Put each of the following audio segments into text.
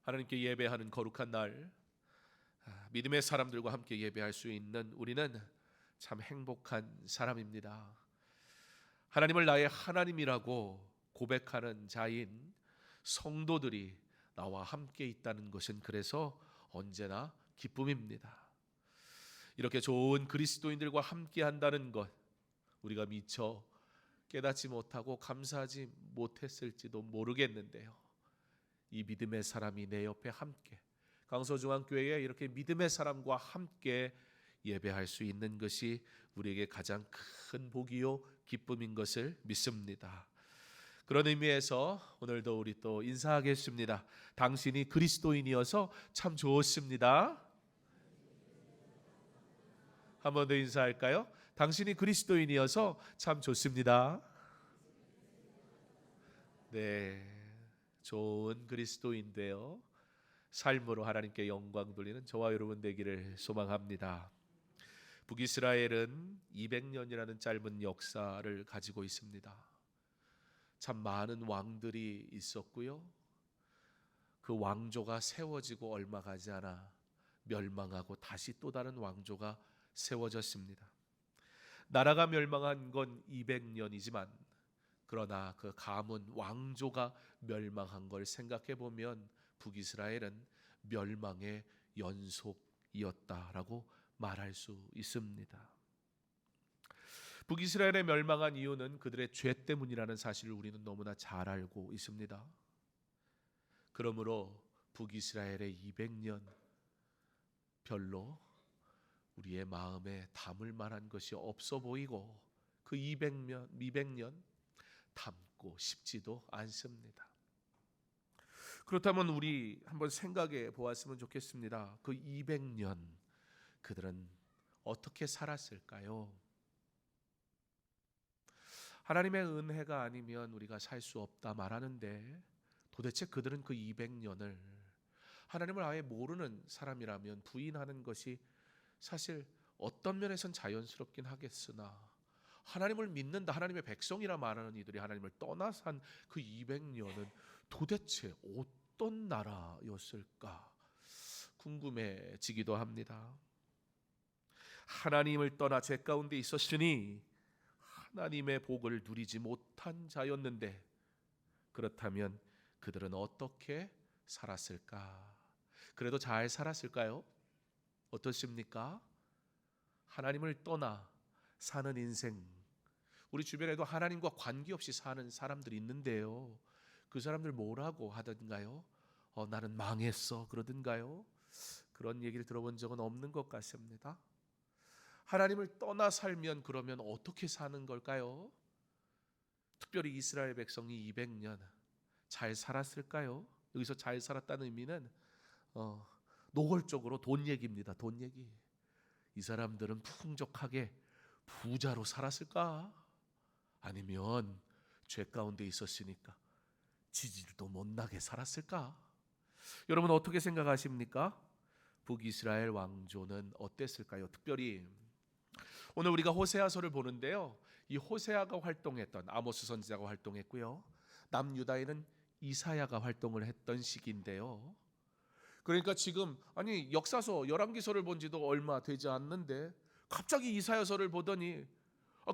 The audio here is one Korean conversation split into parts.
하나님께 예배하는 거룩한 날, 믿음의 사람들과 함께 예배할 수 있는 우리는 참 행복한 사람입니다. 하나님을 나의 하나님이라고 고백하는 자인 성도들이 나와 함께 있다는 것은 그래서 언제나 기쁨입니다. 이렇게 좋은 그리스도인들과 함께 한다는 것, 우리가 미처 깨닫지 못하고 감사하지 못했을지도 모르겠는데요. 이 믿음의 사람이 내 옆에 함께, 강서중앙교회에 이렇게 믿음의 사람과 함께 예배할 수 있는 것이 우리에게 가장 큰 복이요 기쁨인 것을 믿습니다. 그런 의미에서 오늘도 우리 또 인사하겠습니다. 당신이 그리스도인이어서 참 좋습니다. 한 번 더 인사할까요? 당신이 그리스도인이어서 참 좋습니다. 네, 좋은 그리스도인데요, 삶으로 하나님께 영광 돌리는 저와 여러분 되기를 소망합니다. 북이스라엘은 200년이라는 짧은 역사를 가지고 있습니다. 참 많은 왕들이 있었고요, 그 왕조가 세워지고 얼마 가지 않아 멸망하고 다시 또 다른 왕조가 세워졌습니다. 나라가 멸망한 건 200년이지만 그러나 그 가문 왕조가 멸망한 걸 생각해 보면 북이스라엘은 멸망의 연속이었다라고 말할 수 있습니다. 북이스라엘의 멸망한 이유는 그들의 죄 때문이라는 사실을 우리는 너무나 잘 알고 있습니다. 그러므로 북이스라엘의 200년 별로 우리의 마음에 담을 만한 것이 없어 보이고 그 200년 담고 싶지도 않습니다. 그렇다면 우리 한번 생각해 보았으면 좋겠습니다. 그 200년 그들은 어떻게 살았을까요? 하나님의 은혜가 아니면 우리가 살 수 없다 말하는데 도대체 그들은 그 200년을 하나님을 아예 모르는 사람이라면 부인하는 것이 사실 어떤 면에선 자연스럽긴 하겠으나 하나님을 믿는다, 하나님의 백성이라 말하는 이들이 하나님을 떠나 산 그 200년은 도대체 어떤 나라였을까 궁금해지기도 합니다. 하나님을 떠나 죄 가운데 있었으니 하나님의 복을 누리지 못한 자였는데, 그렇다면 그들은 어떻게 살았을까? 그래도 잘 살았을까요? 어떻습니까? 하나님을 떠나 사는 인생, 우리 주변에도 하나님과 관계없이 사는 사람들이 있는데요, 그 사람들 뭐라고 하던가요? 나는 망했어 그러던가요? 그런 얘기를 들어본 적은 없는 것 같습니다. 하나님을 떠나 살면 그러면 어떻게 사는 걸까요? 특별히 이스라엘 백성이 200년 잘 살았을까요? 여기서 잘 살았다는 의미는 노골적으로 돈 얘기입니다. 돈 얘기. 이 사람들은 풍족하게 부자로 살았을까? 아니면 죄 가운데 있었으니까 지질도 못 나게 살았을까? 여러분 어떻게 생각하십니까? 북이스라엘 왕조는 어땠을까요? 특별히 오늘 우리가 호세아서를 보는데요, 이 호세아가 활동했던, 아모스 선지자가 활동했고요, 남유다에는 이사야가 활동을 했던 시기인데요. 그러니까 지금 역사서 열왕기서를 본 지도 얼마 되지 않는데 갑자기 이사야서를 보더니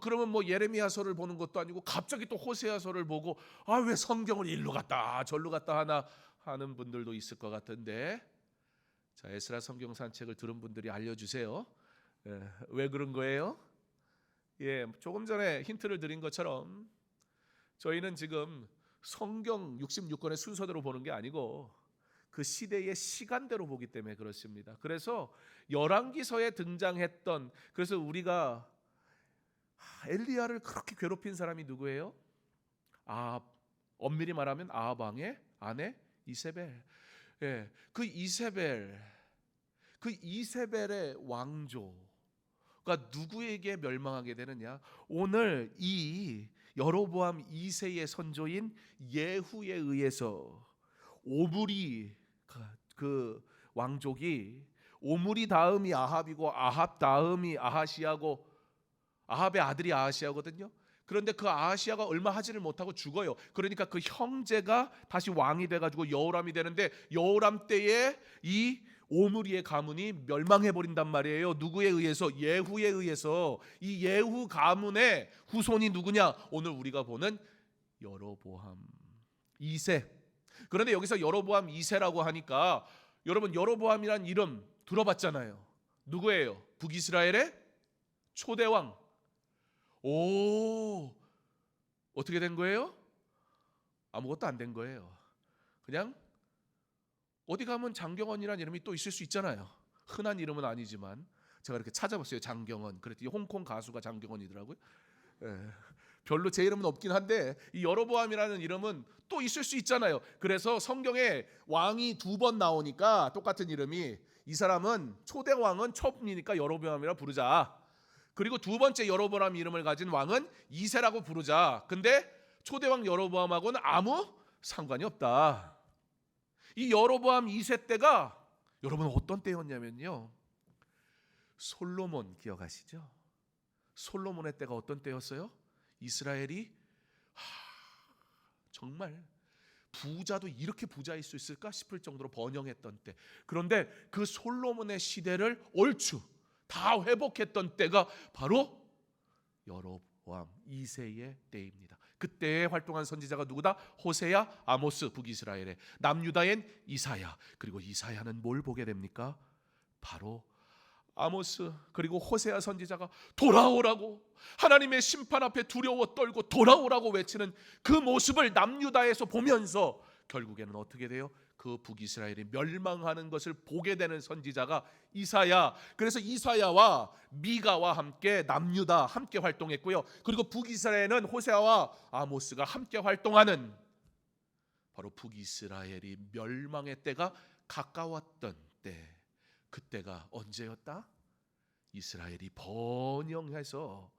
그러면 뭐 예레미야서를 보는 것도 아니고 갑자기 또 호세아서를 보고 왜 성경을 일로 갔다 절로 갔다 하나 하는 분들도 있을 것 같은데, 자, 에스라 성경 산책을 들은 분들이 알려주세요. 왜 그런 거예요? 조금 전에 힌트를 드린 것처럼 저희는 지금 성경 66권의 순서대로 보는 게 아니고 그 시대의 시간대로 보기 때문에 그렇습니다. 그래서 열왕기서에 등장했던, 그래서 우리가 엘리야를 그렇게 괴롭힌 사람이 누구예요? 엄밀히 말하면 아합 왕의 아내 이세벨. 그 이세벨의 왕조가 누구에게 멸망하게 되느냐? 오늘 이 여로보암 2세의 선조인 예후에 의해서 오므리 그 왕족이, 오므리 다음이 아합이고 아합 다음이 아하시아고 아합의 아들이 아하시아거든요. 그런데 그 아하시아가 얼마 하지를 못하고 죽어요. 그러니까 그 형제가 다시 왕이 돼가지고 여호람이 되는데, 여호람 때에 이 오므리의 가문이 멸망해 버린단 말이에요. 누구에 의해서? 예후에 의해서. 이 예후 가문의 후손이 누구냐? 오늘 우리가 보는 여로보암 2세. 그런데 여기서 여로보암 2세라고 하니까 여러분, 여로보암이란 이름 들어봤잖아요. 누구예요? 북이스라엘의 초대왕. 오, 어떻게 된 거예요? 아무것도 안 된 거예요. 그냥 어디 가면 장경원이라는 이름이 또 있을 수 있잖아요. 흔한 이름은 아니지만 제가 이렇게 찾아봤어요. 장경원. 그랬더니 홍콩 가수가 장경원이더라고요. 예. 별로 제 이름은 없긴 한데 이 여로보암이라는 이름은 또 있을 수 있잖아요. 그래서 성경에 왕이 2번 나오니까 똑같은 이름이, 이 사람은 초대 왕은 첩이니까 여로보암이라 부르자. 그리고 두 번째 여로보암 이름을 가진 왕은 2세라고 부르자. 근데 초대왕 여로보암하고는 아무 상관이 없다. 이 여로보암 2세 때가 여러분 어떤 때였냐면요, 솔로몬 기억하시죠? 솔로몬의 때가 어떤 때였어요? 이스라엘이 정말 부자도 이렇게 부자일 수 있을까 싶을 정도로 번영했던 때. 그런데 그 솔로몬의 시대를 얼추 다 회복했던 때가 바로 여로보암 2세의 때입니다. 그때 활동한 선지자가 누구다? 호세야, 아모스, 북이스라엘의, 남유다엔 이사야. 그리고 이사야는 뭘 보게 됩니까? 바로 아모스 그리고 호세아 선지자가 돌아오라고, 하나님의 심판 앞에 두려워 떨고 돌아오라고 외치는 그 모습을 남유다에서 보면서 결국에는 어떻게 돼요? 그 북이스라엘이 멸망하는 것을 보게 되는 선지자가 이사야. 그래서 이사야와 미가와 함께 남유다 함께 활동했고요. 그리고 북이스라엘은 호세아와 아모스가 함께 활동하는, 바로 북이스라엘이 멸망의 때가 가까웠던 때. 그때가 언제였다? 이스라엘이 번영해서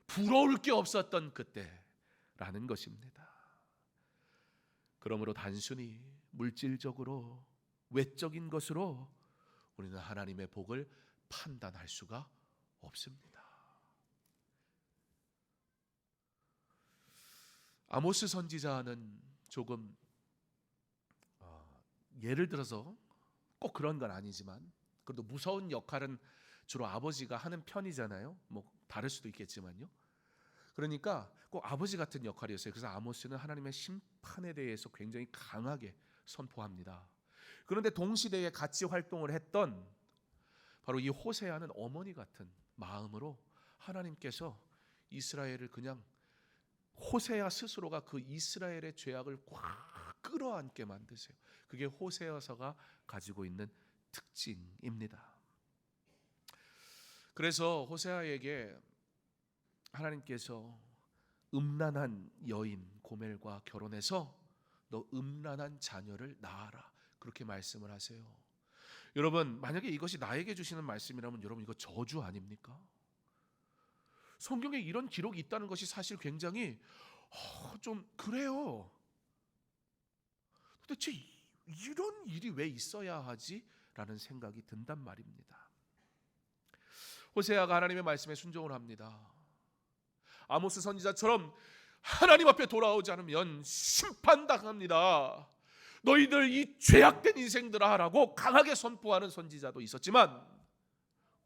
부러울 게 없었던 그때라는 것입니다. 그러므로 단순히 물질적으로 외적인 것으로 우리는 하나님의 복을 판단할 수가 없습니다. 아모스 선지자는 조금 예를 들어서 꼭 그런 건 아니지만 그래도 무서운 역할은 주로 아버지가 하는 편이잖아요. 뭐 다를 수도 있겠지만요. 그러니까 꼭 아버지 같은 역할이었어요. 그래서 아모스는 하나님의 심판에 대해서 굉장히 강하게 선포합니다. 그런데 동시대에 같이 활동을 했던 바로 이 호세아는 어머니 같은 마음으로 하나님께서 이스라엘을 그냥, 호세아 스스로가 그 이스라엘의 죄악을 꽉 끌어안게 만드세요. 그게 호세아서가 가지고 있는 특징입니다. 그래서 호세아에게 하나님께서 음란한 여인 고멜과 결혼해서 너 음란한 자녀를 낳아라, 그렇게 말씀을 하세요. 여러분, 만약에 이것이 나에게 주시는 말씀이라면 여러분 이거 저주 아닙니까? 성경에 이런 기록이 있다는 것이 사실 굉장히 좀 그래요. 도대체 이런 일이 왜 있어야 하지? 라는 생각이 든단 말입니다. 호세아가 하나님의 말씀에 순종을 합니다. 아모스 선지자처럼 하나님 앞에 돌아오지 않으면 심판당합니다. 너희들 이 죄악된 인생들아 라고 강하게 선포하는 선지자도 있었지만,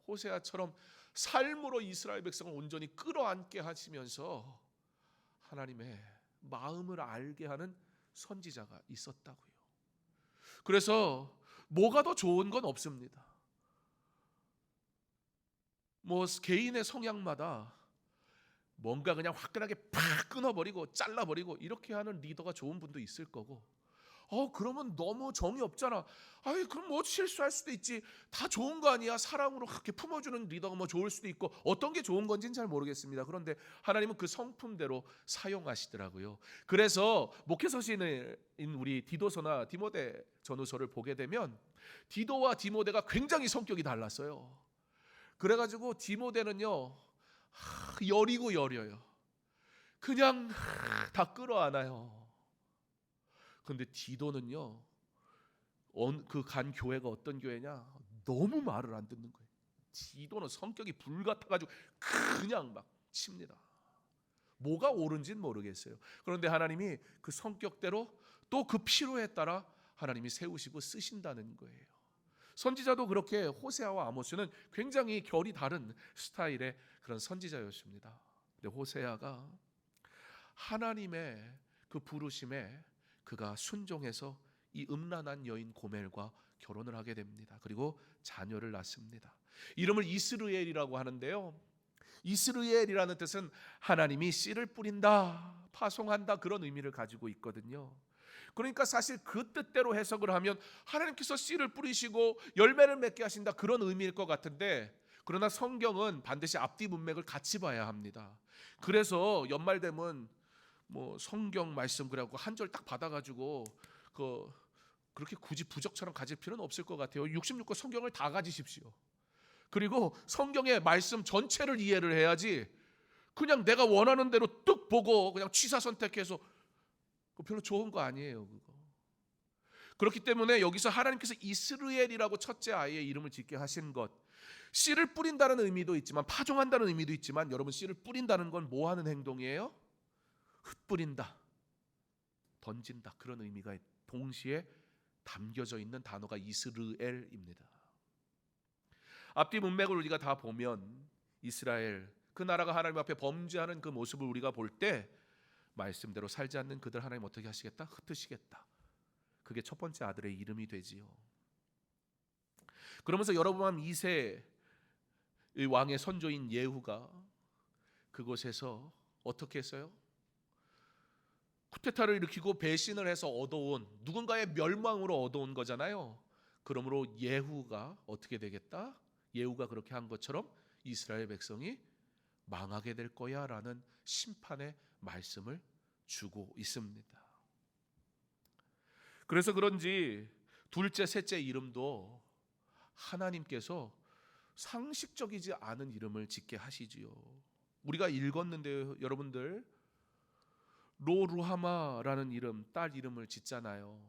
호세아처럼 삶으로 이스라엘 백성을 온전히 끌어안게 하시면서 하나님의 마음을 알게 하는 선지자가 있었다고요. 그래서 뭐가 더 좋은 건 없습니다. 뭐 개인의 성향마다 뭔가 그냥 화끈하게 팍 끊어버리고 잘라버리고 이렇게 하는 리더가 좋은 분도 있을 거고, 그러면 너무 정이 없잖아. 그럼 뭐 실수할 수도 있지. 다 좋은 거 아니야. 사랑으로 그렇게 품어주는 리더가 뭐 좋을 수도 있고, 어떤 게 좋은 건지는 잘 모르겠습니다. 그런데 하나님은 그 성품대로 사용하시더라고요. 그래서 목회서신인 우리 디도서나 디모데 전후서를 보게 되면 디도와 디모데가 굉장히 성격이 달랐어요. 그래가지고 디모데는요 여리고 여려요. 그냥 다 끌어안아요. 근데 디도는요, 그 간 교회가 어떤 교회냐, 너무 말을 안 듣는 거예요. 디도는 성격이 불같아가지고 그냥 막 칩니다. 뭐가 옳은지는 모르겠어요. 그런데 하나님이 그 성격대로 또 그 필요에 따라 하나님이 세우시고 쓰신다는 거예요. 선지자도 그렇게 호세아와 아모스는 굉장히 결이 다른 스타일의 그런 선지자였습니다. 근데 호세아가 하나님의 그 부르심에 그가 순종해서 이 음란한 여인 고멜과 결혼을 하게 됩니다. 그리고 자녀를 낳습니다. 이름을 이스르엘이라고 하는데요, 이스르엘이라는 뜻은 하나님이 씨를 뿌린다, 파송한다, 그런 의미를 가지고 있거든요. 그러니까 사실 그 뜻대로 해석을 하면 하나님께서 씨를 뿌리시고 열매를 맺게 하신다, 그런 의미일 것 같은데, 그러나 성경은 반드시 앞뒤 문맥을 같이 봐야 합니다. 그래서 연말 되면 뭐 성경 말씀 그래갖고 한 절 딱 받아가지고 그렇게 굳이 부적처럼 가질 필요는 없을 것 같아요. 66권 성경을 다 가지십시오. 그리고 성경의 말씀 전체를 이해를 해야지 그냥 내가 원하는 대로 뚝 보고 그냥 취사 선택해서 별로 좋은 거 아니에요, 그거. 그렇기 때문에 여기서 하나님께서 이스라엘이라고 첫째 아이의 이름을 짓게 하신 것, 씨를 뿌린다는 의미도 있지만 파종한다는 의미도 있지만, 여러분, 씨를 뿌린다는 건 뭐 하는 행동이에요? 흩뿌린다, 던진다, 그런 의미가 동시에 담겨져 있는 단어가 이스라엘입니다. 앞뒤 문맥을 우리가 다 보면 이스라엘, 그 나라가 하나님 앞에 범죄하는 그 모습을 우리가 볼 때 말씀대로 살지 않는 그들 하나님 어떻게 하시겠다? 흩으시겠다. 그게 첫 번째 아들의 이름이 되지요. 그러면서 여러분, 이세 왕의 선조인 예후가 그곳에서 어떻게 했어요? 쿠데타를 일으키고 배신을 해서 얻어온, 누군가의 멸망으로 얻어온 거잖아요. 그러므로 예후가 어떻게 되겠다? 예후가 그렇게 한 것처럼 이스라엘 백성이 망하게 될 거야 라는 심판의 말씀을 주고 있습니다. 그래서 그런지 둘째, 셋째 이름도 하나님께서 상식적이지 않은 이름을 짓게 하시지요. 우리가 읽었는데요, 여러분들, 로루하마라는 이름, 딸 이름을 짓잖아요.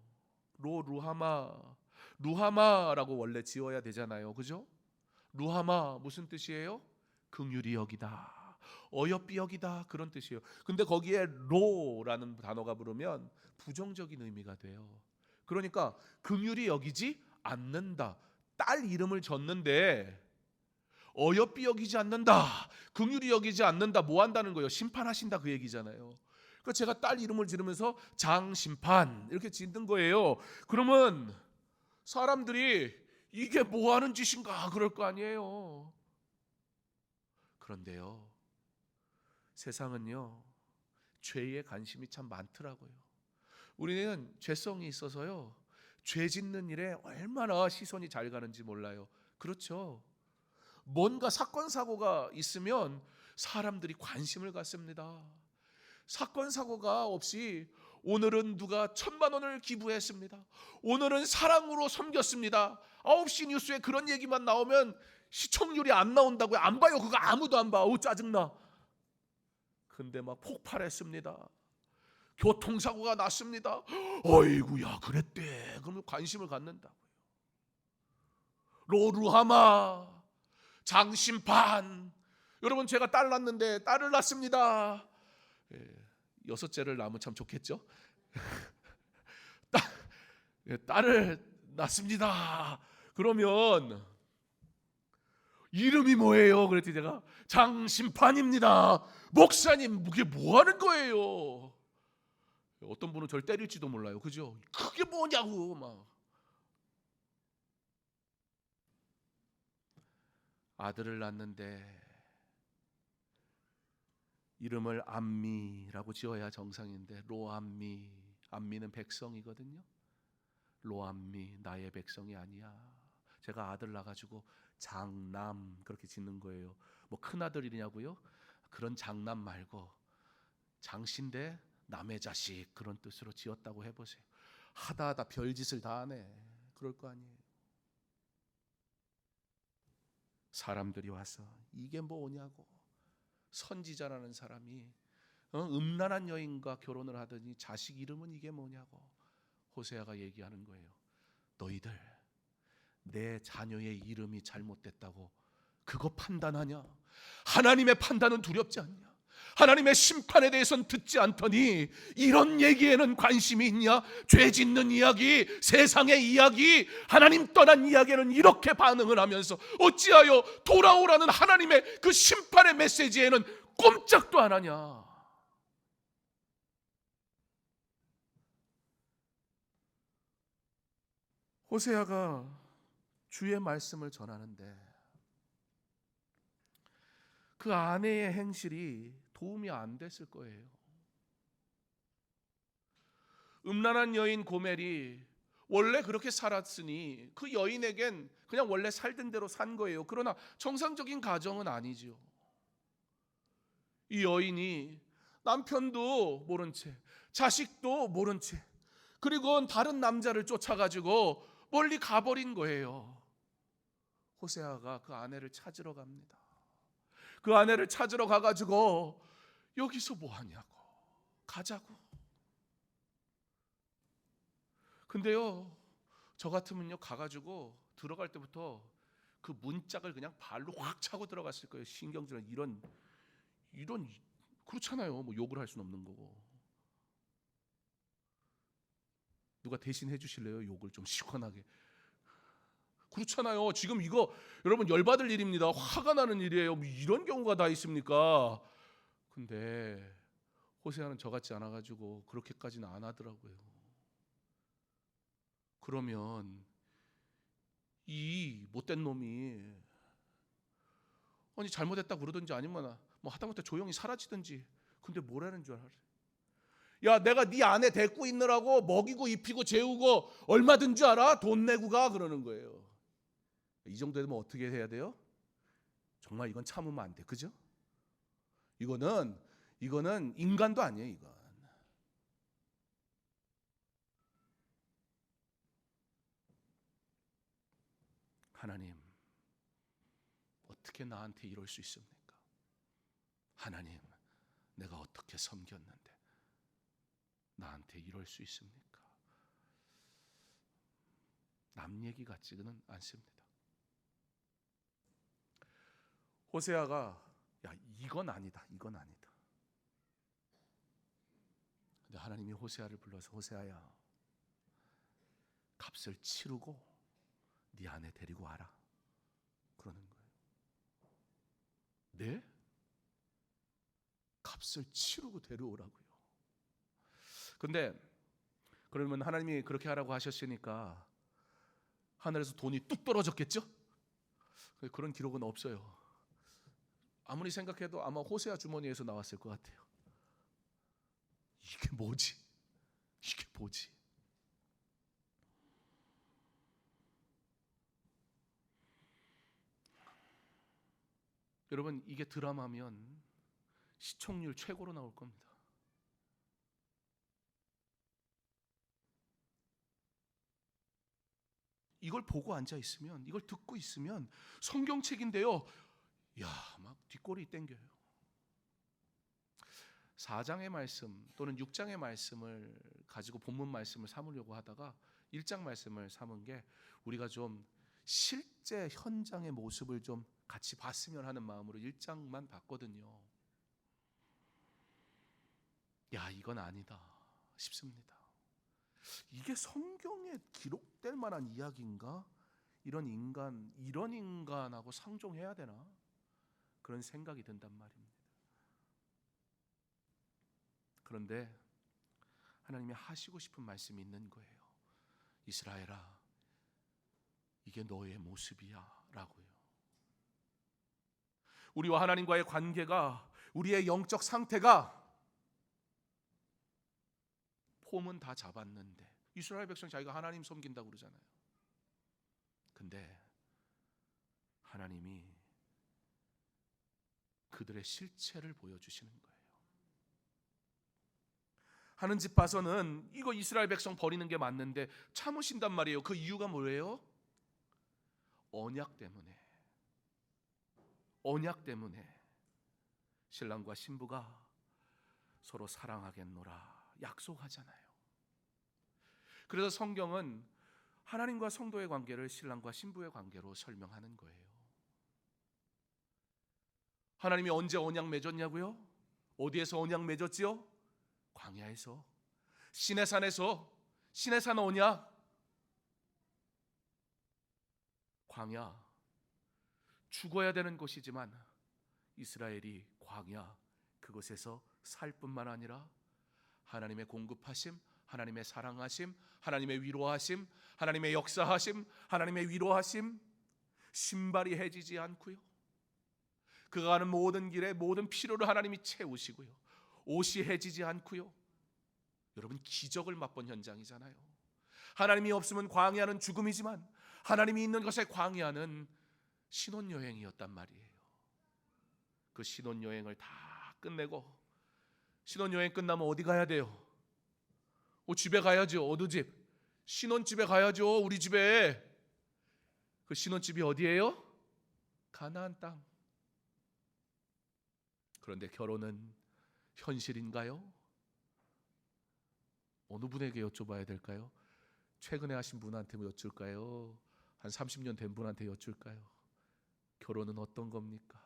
로루하마, 루하마라고 원래 지어야 되잖아요, 그죠? 루하마 무슨 뜻이에요? 긍휼히 여기다, 어여삐 여기다, 그런 뜻이에요. 근데 거기에 로라는 단어가 부르면 부정적인 의미가 돼요. 그러니까 긍휼히 여기지 않는다, 딸 이름을 졌는데 어여삐 여기지 않는다, 긍휼히 여기지 않는다, 뭐 한다는 거예요? 심판하신다, 그 얘기잖아요. 그러니까 제가 딸 이름을 지르면서 장심판 이렇게 짓는 거예요. 그러면 사람들이 이게 뭐 하는 짓인가 그럴 거 아니에요. 그런데요, 세상은요, 죄에 관심이 참 많더라고요. 우리는 죄성이 있어서요, 죄 짓는 일에 얼마나 시선이 잘 가는지 몰라요. 그렇죠? 뭔가 사건 사고가 있으면 사람들이 관심을 갖습니다. 사건 사고가 없이 오늘은 누가 1,000만 원을 기부했습니다, 오늘은 사랑으로 섬겼습니다, 9시 뉴스에 그런 얘기만 나오면 시청률이 안 나온다고요. 안 봐요. 그거 아무도 안 봐. 어우, 짜증나. 근데 막 폭발했습니다, 교통사고가 났습니다, 어이구야 그랬대, 그러면 관심을 갖는다고요. 로루하마, 장심판. 여러분, 제가 딸 낳는데 딸을 낳습니다. 여섯째를 낳으면 참 좋겠죠. 딸을 낳습니다. 그러면 이름이 뭐예요? 그랬더니 제가 장심판입니다. 목사님, 그게 뭐 하는 거예요? 어떤 분은 저를 때릴지도 몰라요, 그죠? 그게 뭐냐고 막. 아들을 낳는데 이름을 암미라고 지어야 정상인데 로암미, 암미는 백성이거든요. 로암미, 나의 백성이 아니야. 제가 아들 낳아가지고 장남 그렇게 짓는 거예요. 뭐 큰아들이냐고요? 그런 장남 말고 장신대 남의 자식, 그런 뜻으로 지었다고 해보세요. 하다 별짓을 다 하네. 그럴 거 아니에요. 사람들이 와서 이게 뭐냐고, 선지자라는 사람이 음란한 여인과 결혼을 하더니 자식 이름은 이게 뭐냐고. 호세아가 얘기하는 거예요. 너희들 내 자녀의 이름이 잘못됐다고 그거 판단하냐? 하나님의 판단은 두렵지 않냐? 하나님의 심판에 대해서는 듣지 않더니 이런 얘기에는 관심이 있냐? 죄 짓는 이야기, 세상의 이야기, 하나님 떠난 이야기에는 이렇게 반응을 하면서 어찌하여 돌아오라는 하나님의 그 심판의 메시지에는 꼼짝도 안 하냐? 호세아가 주의 말씀을 전하는데 그 아내의 행실이 도움이 안 됐을 거예요. 음란한 여인 고멜이 원래 그렇게 살았으니 그 여인에겐 그냥 원래 살던 대로 산 거예요. 그러나 정상적인 가정은 아니지요. 이 여인이 남편도 모른 채, 자식도 모른 채, 그리고 다른 남자를 쫓아가지고 멀리 가버린 거예요. 호세아가 그 아내를 찾으러 갑니다. 그 아내를 찾으러 가가지고 여기서 뭐 하냐고, 가자고. 근데요, 저 같으면요 가가지고 들어갈 때부터 그 문짝을 그냥 발로 확 차고 들어갔을 거예요. 신경질은 이런 그렇잖아요. 뭐 욕을 할 수는 없는 거고. 누가 대신 해주실래요? 욕을 좀 시원하게. 그렇잖아요. 지금 이거 여러분 열받을 일입니다. 화가 나는 일이에요. 뭐 이런 경우가 다 있습니까? 근데 호세아는 저같지 않아가지고 그렇게까지는 안 하더라고요. 그러면 이 못된 놈이 아니 잘못했다 그러든지 아니면 뭐 하다못해 조용히 사라지든지. 근데 뭐라는 줄 알아? 야, 내가 네 아내 데리고 있느라고 먹이고 입히고 재우고 얼마든 줄 알아? 돈 내고 가. 그러는 거예요. 이 정도 되면 어떻게 해야 돼요? 정말 이건 참으면 안 돼. 그죠? 이거는 인간도 아니에요. 이건. 하나님, 어떻게 나한테 이럴 수 있습니까? 하나님, 내가 어떻게 섬겼는데 나한테 이럴 수 있습니까? 남 얘기 같지는 않습니다. 호세아가 야, 이건 아니다. 이건 아니다. 근데 하나님이 호세아를 불러서 호세아야, 값을 치르고 네 아내 데리고 와라. 그러는 거예요. 네? 값을 치르고 데려오라고요. 근데 그러면 하나님이 그렇게 하라고 하셨으니까 하늘에서 돈이 뚝 떨어졌겠죠? 그런 기록은 없어요. 아무리 생각해도 아마 호세아 주머니에서 나왔을 것 같아요. 이게 뭐지? 이게 뭐지? 여러분, 이게 드라마면 시청률 최고로 나올 겁니다. 이걸 보고 앉아 있으면, 이걸 듣고 있으면 성경책인데요, 야, 막 뒷골이 땡겨요. 4장의 말씀 또는 6장의 말씀을 가지고 본문 말씀을 삼으려고 하다가 1장 말씀을 삼은 게 우리가 좀 실제 현장의 모습을 좀 같이 봤으면 하는 마음으로 1장만 봤거든요. 야, 이건 아니다 싶습니다. 이게 성경에 기록될 만한 이야기인가? 이런 인간하고 상종해야 되나? 그런 생각이 든단 말입니다. 그런데 하나님이 하시고 싶은 말씀이 있는 거예요. 이스라엘아, 이게 너의 모습이야 라고요. 우리와 하나님과의 관계가, 우리의 영적 상태가 폼은 다 잡았는데, 이스라엘 백성 자기가 하나님 섬긴다고 그러잖아요. 근데 하나님이 그들의 실체를 보여주시는 거예요. 하는 집 봐서는 이거 이스라엘 백성 버리는 게 맞는데 참으신단 말이에요. 그 이유가 뭐예요? 언약 때문에. 언약 때문에 신랑과 신부가 서로 사랑하겠노라 약속하잖아요. 그래서 성경은 하나님과 성도의 관계를 신랑과 신부의 관계로 설명하는 거예요. 하나님이 언제 언약 맺었냐고요? 어디에서 언약 맺었지요? 광야에서. 시내산에서. 시내산 언약. 광야. 죽어야 되는 곳이지만 이스라엘이 광야 그곳에서 살 뿐만 아니라 하나님의 공급하심, 하나님의 사랑하심, 하나님의 위로하심, 하나님의 역사하심, 하나님의 위로하심, 신발이 해지지 않고요, 그가 가는 모든 길에 모든 필요를 하나님이 채우시고요, 옷이 해지지 않고요. 여러분, 기적을 맛본 현장이잖아요. 하나님이 없으면 광야는 죽음이지만 하나님이 있는 것의 광야는 신혼여행이었단 말이에요. 그 신혼여행을 다 끝내고, 신혼여행 끝나면 어디 가야 돼요? 집에 가야죠. 어느 집? 신혼집에 가야죠. 우리 집에. 그 신혼집이 어디예요? 가나안 땅. 그런데 결혼은 현실인가요? 어느 분에게 여쭤봐야 될까요? 최근에 하신 분한테 여쭐까요? 한 30년 된 분한테 여쭐까요? 결혼은 어떤 겁니까?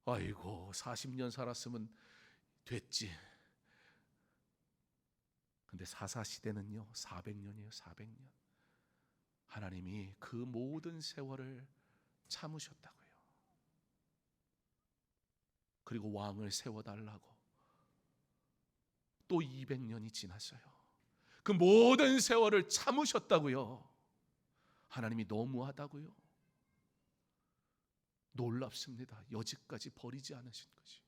아이고, 40년 살았으면 됐지. 근데 사사시대는요 400년이에요. 400년. 하나님이 그 모든 세월을 참으셨다고요. 그리고 왕을 세워달라고 또 200년이 지났어요. 그 모든 세월을 참으셨다고요. 하나님이 너무하다고요. 놀랍습니다. 여지까지 버리지 않으신 것이.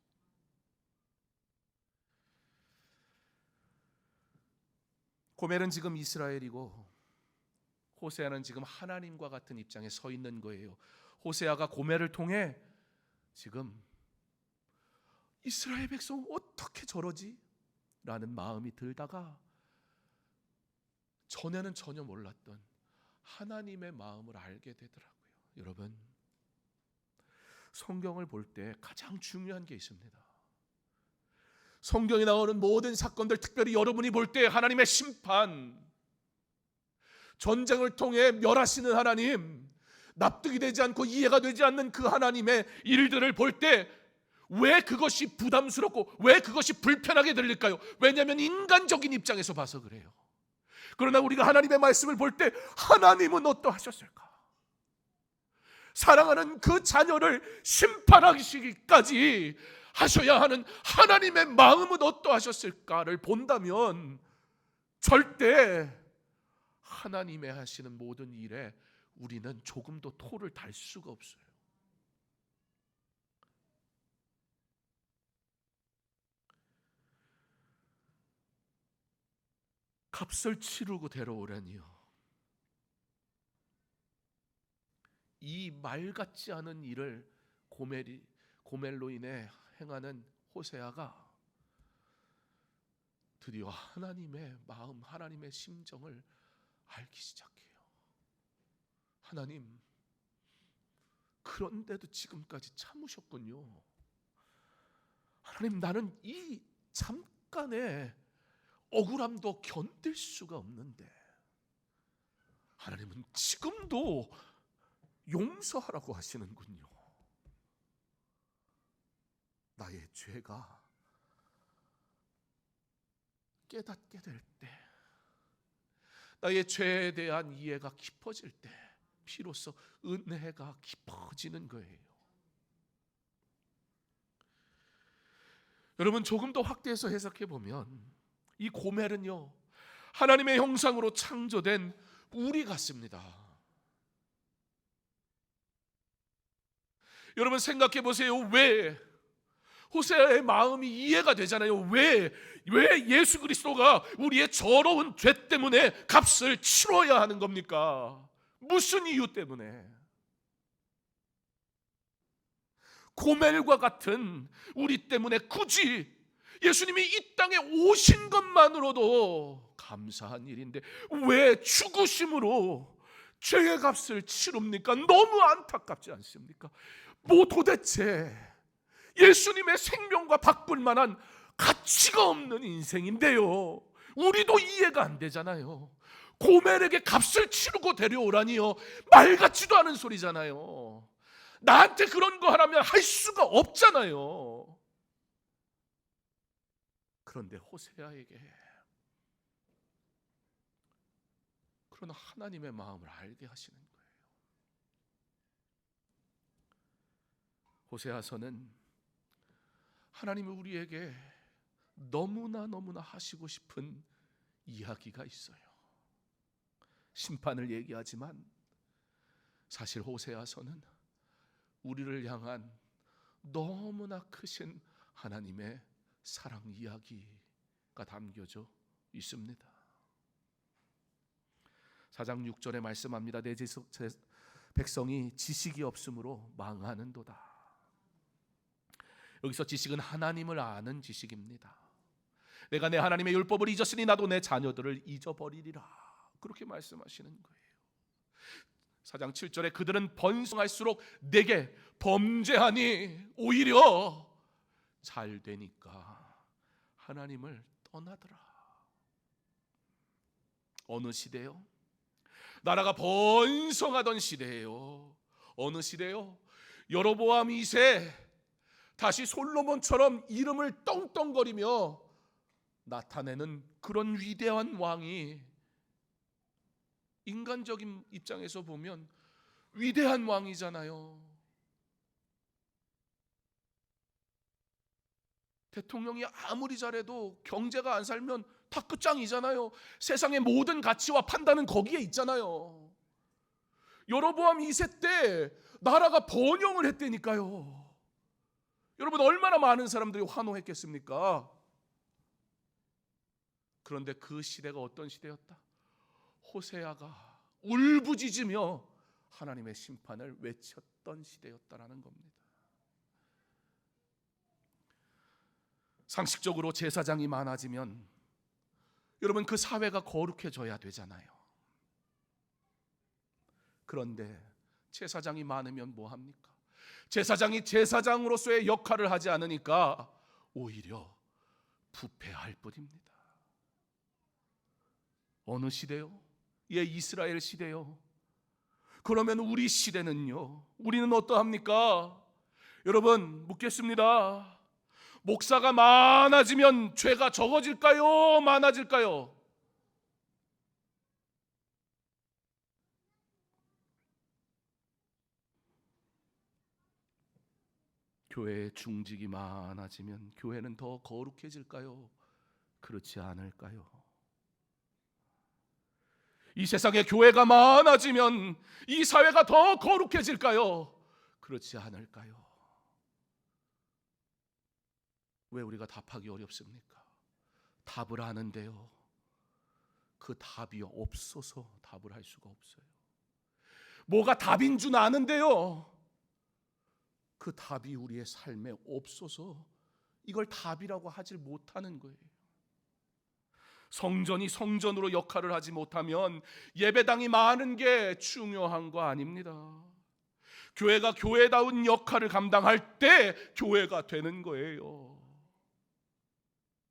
고멜은 지금 이스라엘이고 호세아는 지금 하나님과 같은 입장에 서 있는 거예요. 호세아가 고멜을 통해 지금 이스라엘 백성 어떻게 저러지? 라는 마음이 들다가 전에는 전혀 몰랐던 하나님의 마음을 알게 되더라고요. 여러분, 성경을 볼 때 가장 중요한 게 있습니다. 성경에 나오는 모든 사건들, 특별히 여러분이 볼 때 하나님의 심판, 전쟁을 통해 멸하시는 하나님, 납득이 되지 않고 이해가 되지 않는 그 하나님의 일들을 볼 때 왜 그것이 부담스럽고 왜 그것이 불편하게 들릴까요? 왜냐하면 인간적인 입장에서 봐서 그래요. 그러나 우리가 하나님의 말씀을 볼 때 하나님은 어떠하셨을까? 사랑하는 그 자녀를 심판하시기까지 하셔야 하는 하나님의 마음은 어떠하셨을까를 본다면 절대 하나님의 하시는 모든 일에 우리는 조금도 토를 달 수가 없어요. 값을 치르고 데려오라니요. 이 말 같지 않은 일을 고멜로 인해 행하는 호세아가 드디어 하나님의 마음, 하나님의 심정을 알기 시작해요. 하나님, 그런데도 지금까지 참으셨군요. 하나님, 나는 이 잠깐의 억울함도 견딜 수가 없는데 하나님은 지금도 용서하라고 하시는군요. 나의 죄가 깨닫게 될 때, 나의 죄에 대한 이해가 깊어질 때 비로소 은혜가 깊어지는 거예요. 여러분, 조금 더 확대해서 해석해 보면 이 고멜은요 하나님의 형상으로 창조된 우리 같습니다. 여러분, 생각해 보세요. 왜 호세아의 마음이 이해가 되잖아요. 왜 예수 그리스도가 우리의 더러운 죄 때문에 값을 치러야 하는 겁니까? 무슨 이유 때문에? 고멜과 같은 우리 때문에 굳이 예수님이 이 땅에 오신 것만으로도 감사한 일인데 왜 죽으심으로 죄의 값을 치릅니까? 너무 안타깝지 않습니까? 뭐 도대체 예수님의 생명과 바꿀 만한 가치가 없는 인생인데요, 우리도 이해가 안 되잖아요. 고멜에게 값을 치르고 데려오라니요, 말 같지도 않은 소리잖아요. 나한테 그런 거 하라면 할 수가 없잖아요. 그런데 호세아에게 그런 하나님의 마음을 알게 하시는 거예요. 호세아서는 하나님이 우리에게 너무나 하시고 싶은 이야기가 있어요. 심판을 얘기하지만 사실 호세아서는 우리를 향한 너무나 크신 하나님의 사랑 이야기가 담겨져 있습니다. 4장 6절에 말씀합니다. 내 백성이 지식이 없으므로 망하는도다. 여기서 지식은 하나님을 아는 지식입니다. 내가 내 하나님의 율법을 잊었으니 나도 내 자녀들을 잊어버리리라. 그렇게 말씀하시는 거예요. 4장 7절에 그들은 번성할수록 내게 범죄하니 오히려 잘 되니까 하나님을 떠나더라. 어느 시대요? 나라가 번성하던 시대예요. 어느 시대요? 여로보암 2세 다시 솔로몬처럼 이름을 떵떵거리며 나타내는 그런 위대한 왕이, 인간적인 입장에서 보면 위대한 왕이잖아요. 대통령이 아무리 잘해도 경제가 안 살면 다 끝장이잖아요. 세상의 모든 가치와 판단은 거기에 있잖아요. 여로보암 2세 때 나라가 번영을 했다니까요. 여러분, 얼마나 많은 사람들이 환호했겠습니까? 그런데 그 시대가 어떤 시대였다? 호세아가 울부짖으며 하나님의 심판을 외쳤던 시대였다라는 겁니다. 상식적으로 제사장이 많아지면 여러분 그 사회가 거룩해져야 되잖아요. 그런데 제사장이 많으면 뭐 합니까? 제사장이 제사장으로서의 역할을 하지 않으니까 오히려 부패할 뿐입니다. 어느 시대요? 예, 이스라엘 시대요. 그러면 우리 시대는요? 우리는 어떠합니까? 여러분, 묻겠습니다. 목사가 많아지면 죄가 적어질까요? 많아질까요? 교회의 중직이 많아지면 교회는 더 거룩해질까요? 그렇지 않을까요? 이 세상에 교회가 많아지면 이 사회가 더 거룩해질까요? 그렇지 않을까요? 왜 우리가 답하기 어렵습니까? 답을 아는데요, 그 답이 없어서 답을 할 수가 없어요. 뭐가 답인 줄 아는데요, 그 답이 우리의 삶에 없어서 이걸 답이라고 하질 못하는 거예요. 성전이 성전으로 역할을 하지 못하면 예배당이 많은 게 중요한 거 아닙니다. 교회가 교회다운 역할을 감당할 때 교회가 되는 거예요.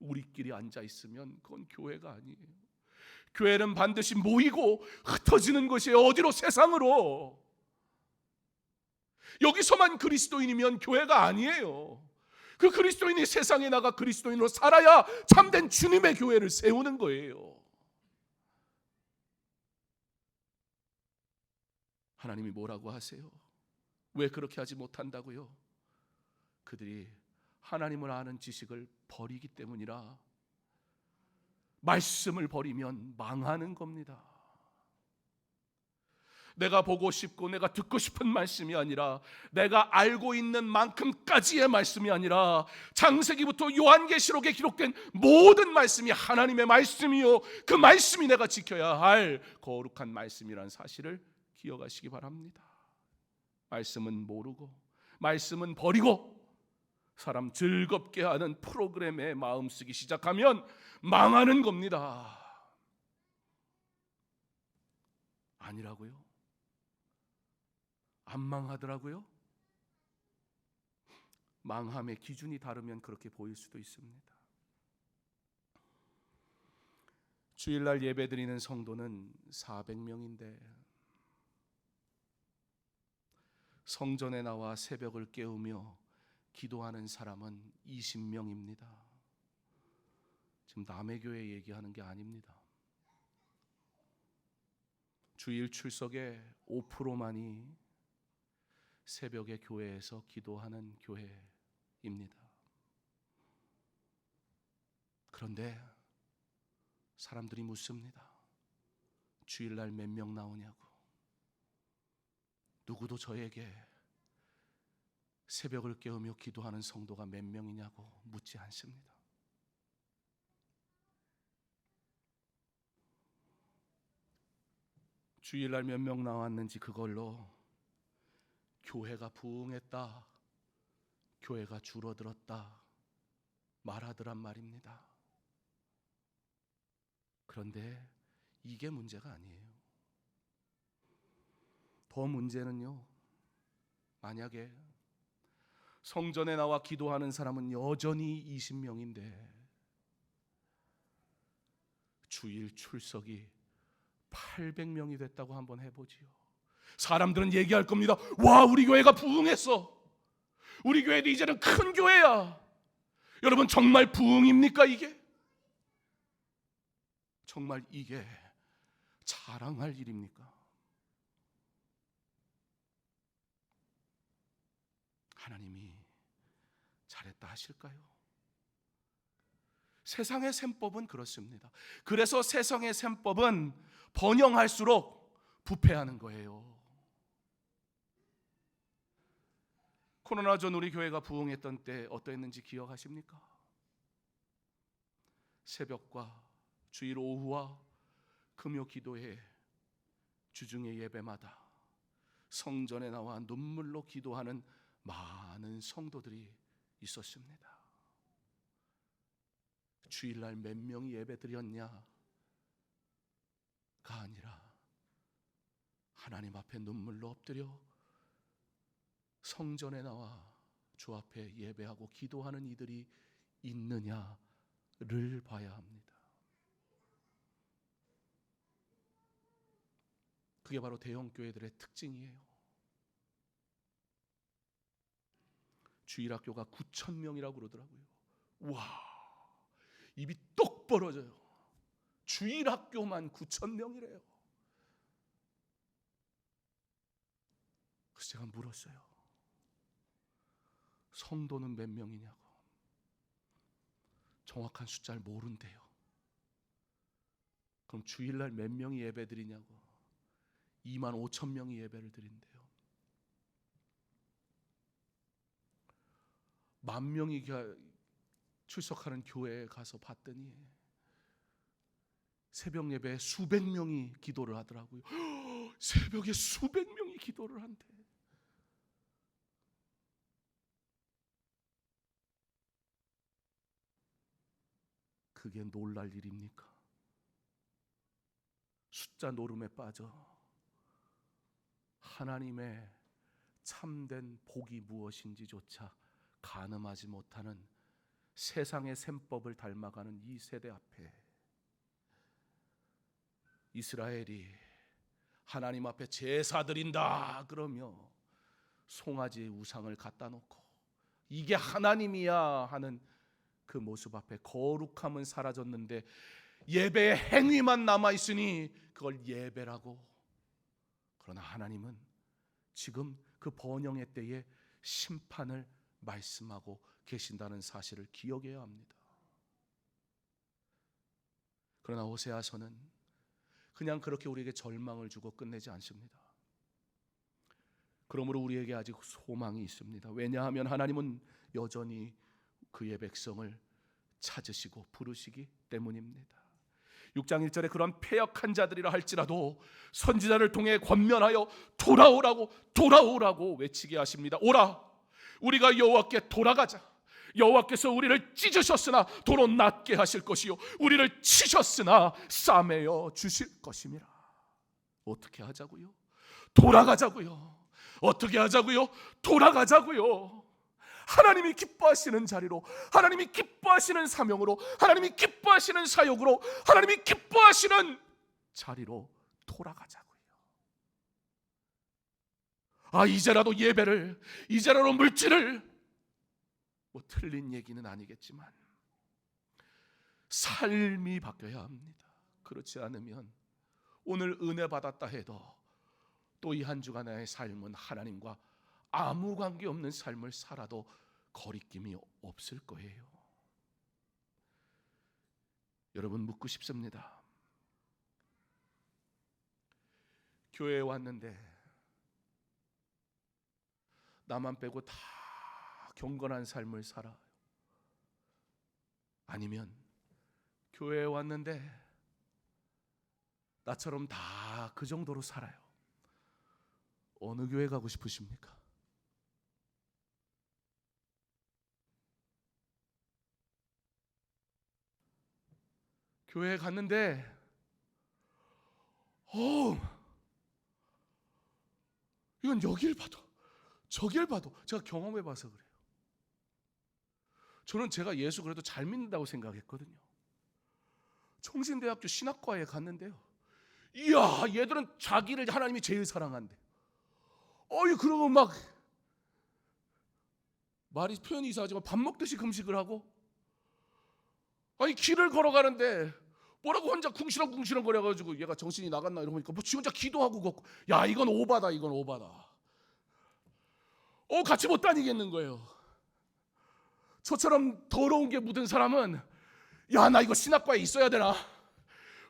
우리끼리 앉아 있으면 그건 교회가 아니에요. 교회는 반드시 모이고 흩어지는 것이에요. 어디로? 세상으로. 여기서만 그리스도인이면 교회가 아니에요. 그 그리스도인이 세상에 나가 그리스도인으로 살아야 참된 주님의 교회를 세우는 거예요. 하나님이 뭐라고 하세요? 왜 그렇게 하지 못한다고요? 그들이 하나님을 아는 지식을 버리기 때문이라. 말씀을 버리면 망하는 겁니다. 내가 보고 싶고 내가 듣고 싶은 말씀이 아니라, 내가 알고 있는 만큼까지의 말씀이 아니라, 창세기부터 요한계시록에 기록된 모든 말씀이 하나님의 말씀이요, 그 말씀이 내가 지켜야 할 거룩한 말씀이라는 사실을 기억하시기 바랍니다. 말씀은 모르고 말씀은 버리고 사람 즐겁게 하는 프로그램에 마음 쓰기 시작하면 망하는 겁니다. 아니라고요? 안 망하더라고요? 망함의 기준이 다르면 그렇게 보일 수도 있습니다. 주일날 예배드리는 성도는 400명인데 성전에 나와 새벽을 깨우며 기도하는 사람은 20명입니다. 지금 남의 교회 얘기하는 게 아닙니다. 주일 출석의 5%만이 새벽에 교회에서 기도하는 교회입니다. 그런데 사람들이 묻습니다. 주일날 몇 명 나오냐고. 누구도 저에게 새벽을 깨우며 기도하는 성도가 몇 명이냐고 묻지 않습니다. 주일날 몇 명 나왔는지 그걸로 교회가 부흥했다, 교회가 줄어들었다 말하더란 말입니다. 그런데 이게 문제가 아니에요. 더 문제는요, 만약에 성전에 나와 기도하는 사람은 여전히 20명인데 주일 출석이 800명이 됐다고 한번 해보지요. 사람들은 얘기할 겁니다. 와, 우리 교회가 부흥했어. 우리 교회도 이제는 큰 교회야. 여러분, 정말 부흥입니까 이게? 정말 이게 자랑할 일입니까? 하나님이 잘했다 하실까요? 세상의 셈법은 그렇습니다. 그래서 세상의 셈법은 번영할수록 부패하는 거예요. 코로나 전 우리 교회가 부흥했던 때 어떠했는지 기억하십니까? 새벽과 주일 오후와 금요 기도회, 주중의 예배마다 성전에 나와 눈물로 기도하는 많은 성도들이 있었습니다. 주일날 몇 명이 예배드렸냐가 아니라 하나님 앞에 눈물로 엎드려 성전에 나와 주 앞에 예배하고 기도하는 이들이 있느냐를 봐야 합니다. 그게 바로 대형 교회들의 특징이에요. 주일학교가 9,000명이라고 그러더라고요. 와, 입이 똑 벌어져요. 주일학교만 9,000명이래요. 그래서 제가 물었어요. 성도는 몇 명이냐고. 정확한 숫자를 모른대요. 그럼 주일날 몇 명이 예배 드리냐고. 25,000명이 예배를 드린대요. 10,000명이 출석하는 교회에 가서 봤더니 새벽 예배에 수백 명이 기도를 하더라고요. 새벽에 수백 명이 기도를 한대. 그게 놀랄 일입니까? 숫자 노름에 빠져 하나님의 참된 복이 무엇인지조차 가늠하지 못하는 세상의 셈법을 닮아가는 이 세대 앞에 이스라엘이 하나님 앞에 제사 드린다 그러며 송아지의 우상을 갖다 놓고 이게 하나님이야 하는 그 모습 앞에 거룩함은 사라졌는데 예배의 행위만 남아있으니 그걸 예배라고. 그러나 하나님은 지금 그 번영의 때에 심판을 말씀하고 계신다는 사실을 기억해야 합니다. 그러나 호세아서는 그냥 그렇게 우리에게 절망을 주고 끝내지 않습니다. 그러므로 우리에게 아직 소망이 있습니다. 왜냐하면 하나님은 여전히 그의 백성을 찾으시고 부르시기 때문입니다. 6장 1절에 그런 패역한 자들이라 할지라도 선지자를 통해 권면하여 돌아오라고 외치게 하십니다. 오라, 우리가 여호와께 돌아가자. 여호와께서 우리를 찢으셨으나 도로 낫게 하실 것이요 우리를 치셨으나 싸매어 주실 것임이라. 어떻게 하자고요? 돌아가자고요. 어떻게 하자고요? 돌아가자고요. 하나님이 기뻐하시는 자리로, 하나님이 기뻐하시는 사명으로, 하나님이 기뻐하시는 사역으로, 하나님이 기뻐하시는 자리로 돌아가자고요. 이제라도 예배를, 이제라도 물질을, 뭐 틀린 얘기는 아니겠지만 삶이 바뀌어야 합니다. 그렇지 않으면 오늘 은혜 받았다 해도 또 이 한 주간의 삶은 하나님과 아무 관계 없는 삶을 살아도 거리낌이 없을 거예요. 여러분, 묻고 싶습니다. 교회에 왔는데 나만 빼고 다 경건한 삶을 살아요? 아니면 교회에 왔는데 나처럼 다 그 정도로 살아요? 어느 교회 가고 싶으십니까? 교회에 갔는데 이건 여길 봐도 저길 봐도, 제가 경험해 봐서 그래요. 저는 제가 예수 그래도 잘 믿는다고 생각했거든요. 총신대학교 신학과에 갔는데요, 이야, 얘들은 자기를 하나님이 제일 사랑한대. 그러고 막 말이 표현이 이상하지만 밥 먹듯이 금식을 하고, 길을 걸어가는데 뭐라고 혼자 궁시렁궁시렁 거려가지고 얘가 정신이 나갔나 이러니까 뭐 지 혼자 기도하고 걷고, 야, 이건 오바다, 이건 오바다. 같이 못 다니겠는 거예요. 저처럼 더러운 게 묻은 사람은, 야, 나 이거 신학과에 있어야 되나?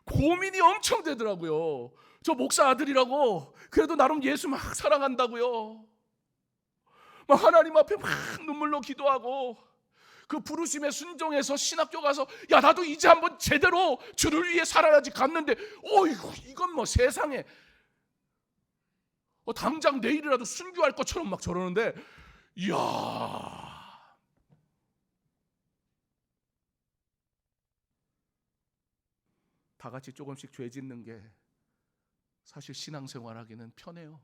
고민이 엄청 되더라고요. 저 목사 아들이라고 그래도 나름 예수 막 사랑한다고요. 막 하나님 앞에 막 눈물로 기도하고 그 부르심에 순종해서 신학교 가서, 야, 나도 이제 한번 제대로 주를 위해 살아야지 갔는데, 이건 뭐 세상에 당장 내일이라도 순교할 것처럼 막 저러는데, 이야, 다 같이 조금씩 죄 짓는 게 사실 신앙생활하기는 편해요.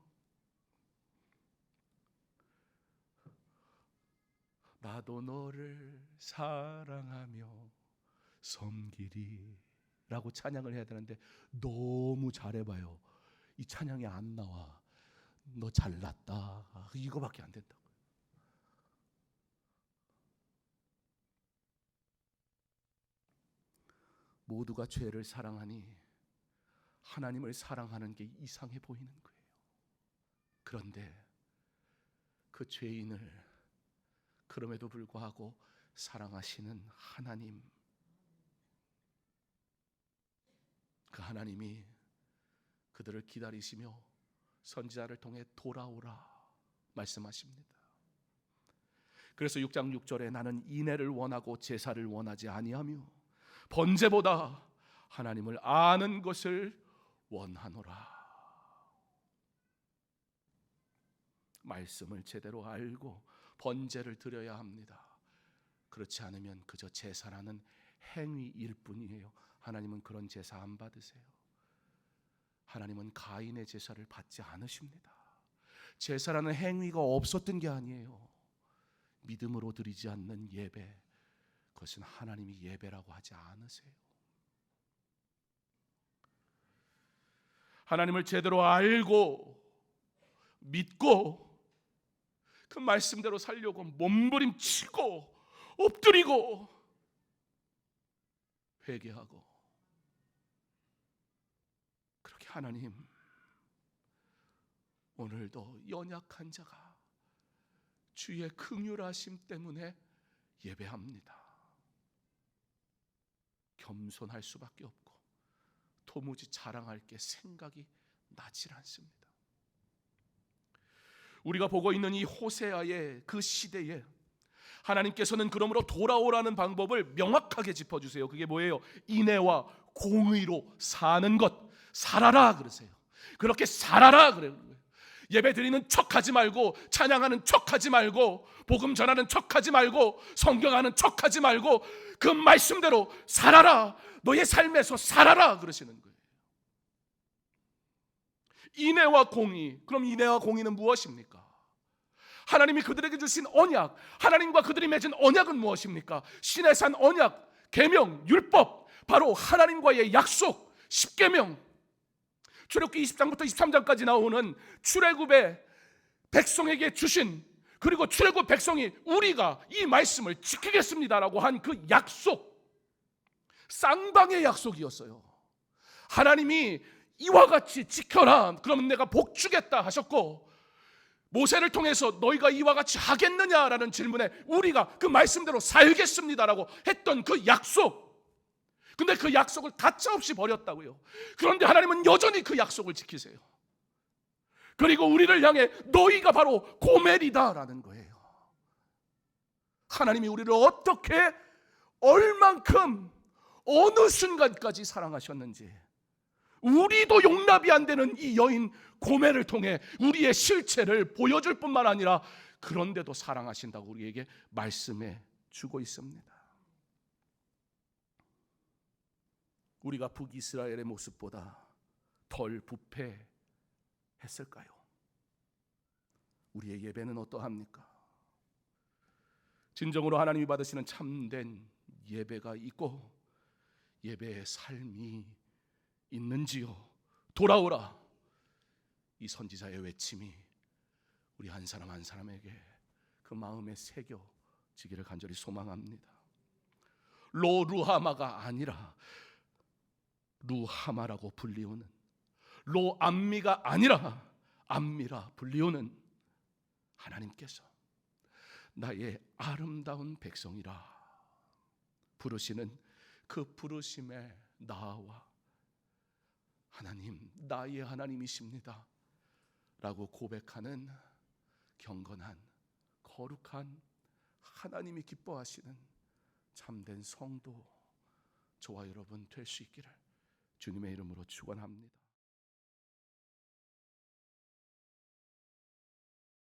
나도 너를 사랑하며 섬기리 라고 찬양을 해야 되는데 너무 잘해봐요. 이 찬양이 안 나와. 너 잘났다, 이거밖에 안 된다고. 모두가 죄를 사랑하니 하나님을 사랑하는 게 이상해 보이는 거예요. 그런데 그 죄인을 그럼에도 불구하고 사랑하시는 하나님, 그 하나님이 그들을 기다리시며 선지자를 통해 돌아오라 말씀하십니다. 그래서 6장 6절에 나는 인애를 원하고 제사를 원하지 아니하며 번제보다 하나님을 아는 것을 원하노라. 말씀을 제대로 알고 번제를 드려야 합니다. 그렇지 않으면 그저 제사라는 행위일 뿐이에요. 하나님은 그런 제사 안 받으세요. 하나님은 가인의 제사를 받지 않으십니다. 제사라는 행위가 없었던 게 아니에요. 믿음으로 드리지 않는 예배, 그것은 하나님이 예배라고 하지 않으세요. 하나님을 제대로 알고 믿고 그 말씀대로 살려고 몸부림치고 엎드리고 회개하고, 그렇게 하나님, 오늘도 연약한 자가 주의 긍휼하심 때문에 예배합니다. 겸손할 수밖에 없고 도무지 자랑할 게 생각이 나질 않습니다. 우리가 보고 있는 이 호세아의 그 시대에 하나님께서는 그러므로 돌아오라는 방법을 명확하게 짚어주세요. 그게 뭐예요? 인애와 공의로 사는 것, 살아라 그러세요. 그렇게 살아라 그래요. 예배 드리는 척하지 말고, 찬양하는 척하지 말고, 복음 전하는 척하지 말고, 성경하는 척하지 말고, 그 말씀대로 살아라. 너의 삶에서 살아라 그러시는 거예요. 인애와 공의. 그럼 인애와 공의는 무엇입니까? 하나님이 그들에게 주신 언약, 하나님과 그들이 맺은 언약은 무엇입니까? 신의 산 언약, 계명, 율법, 바로 하나님과의 약속, 십계명. 출애굽기 20장부터 23장까지 나오는 출애굽의 백성에게 주신, 그리고 출애굽 백성이 우리가 이 말씀을 지키겠습니다라고 한 그 약속, 쌍방의 약속이었어요. 하나님이 이와 같이 지켜라, 그러면 내가 복 주겠다 하셨고, 모세를 통해서 너희가 이와 같이 하겠느냐라는 질문에 우리가 그 말씀대로 살겠습니다라고 했던 그 약속, 근데 그 약속을 가차없이 버렸다고요. 그런데 하나님은 여전히 그 약속을 지키세요. 그리고 우리를 향해 너희가 바로 고멜이다라는 거예요. 하나님이 우리를 어떻게, 얼만큼, 어느 순간까지 사랑하셨는지, 우리도 용납이 안 되는 이 여인 고멜을 통해 우리의 실체를 보여줄 뿐만 아니라 그런데도 사랑하신다고 우리에게 말씀해 주고 있습니다. 우리가 북이스라엘의 모습보다 덜 부패했을까요? 우리의 예배는 어떠합니까? 진정으로 하나님이 받으시는 참된 예배가 있고 예배의 삶이 있는지요? 돌아오라, 이 선지자의 외침이 우리 한 사람 한 사람에게 그 마음에 새겨지기를 간절히 소망합니다. 로루하마가 아니라 루하마라고 불리우는, 로암미가 아니라 암미라 불리우는 하나님께서 나의 아름다운 백성이라 부르시는 그 부르심에 나와 하나님, 나의 하나님이십니다 라고 고백하는 경건한, 거룩한, 하나님이 기뻐하시는 참된 성도, 저와 여러분 될 수 있기를 주님의 이름으로 축원합니다.